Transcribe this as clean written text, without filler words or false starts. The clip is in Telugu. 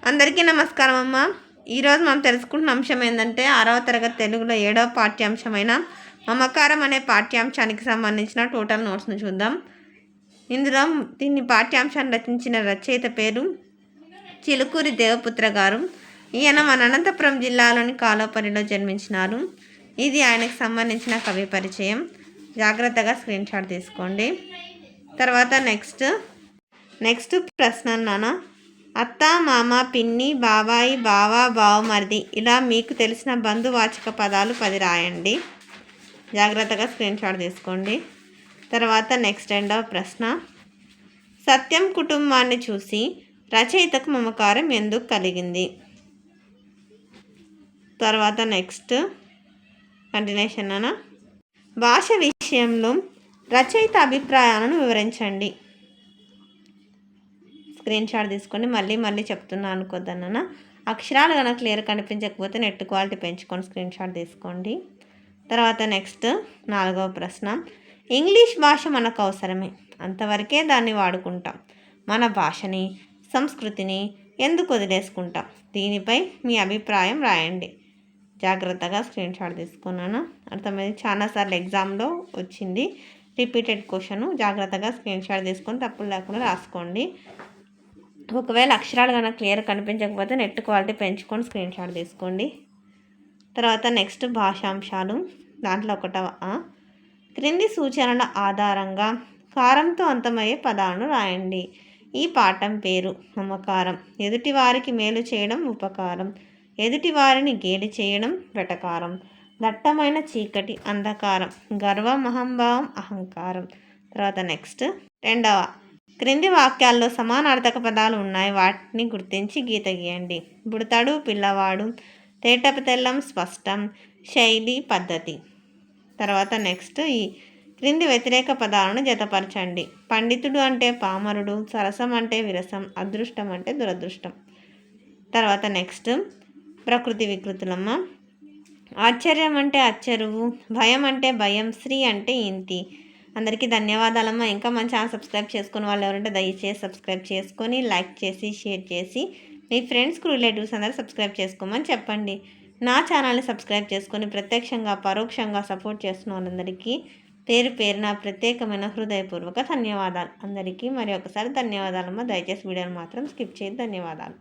అందరికీ నమస్కారం అమ్మ. ఈరోజు మనం తెలుసుకుంటున్న అంశం ఏంటంటే 6వ తరగతి తెలుగులో 7వ పాఠ్యాంశమైన మమకారం అనే పాఠ్యాంశానికి సంబంధించిన టోటల్ నోట్స్ను చూద్దాం. ఇందులో దీన్ని పాఠ్యాంశాన్ని రచించిన రచయిత పేరు చిలుకూరి దేవపుత్ర గారు. ఈయన మన అనంతపురం జిల్లాలోని కాలోపరిలో జన్మించినారు. ఇది ఆయనకు సంబంధించిన కవి పరిచయం. జాగ్రత్తగా స్క్రీన్ షాట్ తీసుకోండి. తర్వాత నెక్స్ట్ ప్రశ్న నాన్న. అత్త, మామ, పిన్ని, బాబాయి, బావ, బావమరిది ఇలా మీకు తెలిసిన బంధువాచక పదాలు 10 రాయండి. జాగ్రత్తగా స్క్రీన్ షాట్ తీసుకోండి. తర్వాత రెండవ ప్రశ్న. సత్యం కుటుంబాన్ని చూసి రచయితకు మమకారం ఎందుకు కలిగింది? తర్వాత కంటిన్యూషన్ అన్న. భాష విషయంలో రచయిత అభిప్రాయాలను వివరించండి. స్క్రీన్ షాట్ తీసుకొని మళ్ళీ చెప్తున్నా అనుకోద్దన్న. అక్షరాలు కనుక క్లియర్ కనిపించకపోతే నెట్ క్వాలిటీ పెంచుకొని స్క్రీన్ షాట్ తీసుకోండి. తర్వాత 4వ ప్రశ్న. ఇంగ్లీష్ భాష మనకు అవసరమే, అంతవరకే దాన్ని వాడుకుంటాం. మన భాషని, సంస్కృతిని ఎందుకు వదిలేసుకుంటాం? దీనిపై మీ అభిప్రాయం రాయండి. జాగ్రత్తగా స్క్రీన్ షాట్ తీసుకున్నాను. అర్థమైంది. చాలాసార్లు ఎగ్జామ్లో వచ్చింది రిపీటెడ్ క్వశ్చన్. జాగ్రత్తగా స్క్రీన్ షాట్ తీసుకొని తప్పులు లేకుండా రాసుకోండి. ఒకవేళ అక్షరాలు కనుక క్లియర్ కనిపించకపోతే నెట్ క్వాలిటీ పెంచుకొని స్క్రీన్ షాట్ తీసుకోండి. తర్వాత భాషాంశాలు. దాంట్లో 1వ. క్రింది సూచనల ఆధారంగా కారంతో అంతమయ్యే పదాలను రాయండి. ఈ పాఠం పేరు మమకారం. ఎదుటివారికి మేలు చేయడం ఉపకారం, ఎదుటివారిని గేలి చేయడం వెటకారం, దట్టమైన చీకటి అంధకారం, గర్వం, అహంభావం, అహంకారం. తర్వాత 2వ. క్రింది వాక్యాల్లో సమానార్థక పదాలు ఉన్నాయి, వాటిని గుర్తించి గీత గీయండి. బుడతాడు, పిల్లవాడు, తేటపతెల్లం, స్పష్టం, శైలి, పద్ధతి. తర్వాత ఈ క్రింది వ్యతిరేక పదాలను జతపరచండి. పండితుడు అంటే పామరుడు, సరసం అంటే విరసం, అదృష్టం అంటే దురదృష్టం. తర్వాత ప్రకృతి వికృతులమ్మ. ఆశ్చర్యం అంటే అచ్చరువు, భయం అంటే భయం, శ్రీ అంటే ఇంతి. అందరికీ ధన్యవాదాలమ్మా. ఇంకా మన ఛానల్ సబ్స్క్రైబ్ చేసుకుని వాళ్ళు ఎవరంటే దయచేసి సబ్స్క్రైబ్ చేసుకొని లైక్ చేసి షేర్ చేసి మీ ఫ్రెండ్స్కి రిలేటివ్స్ అందరూ సబ్స్క్రైబ్ చేసుకోమని చెప్పండి. నా ఛానల్ని సబ్స్క్రైబ్ చేసుకొని ప్రత్యక్షంగా పరోక్షంగా సపోర్ట్ చేస్తున్న వాళ్ళందరికీ పేరున ప్రత్యేకమైన హృదయపూర్వక ధన్యవాదాలు. అందరికీ మరి ఒకసారి ధన్యవాదాలమ్మా. దయచేసి వీడియోని మాత్రం స్కిప్ చేయదు. ధన్యవాదాలు.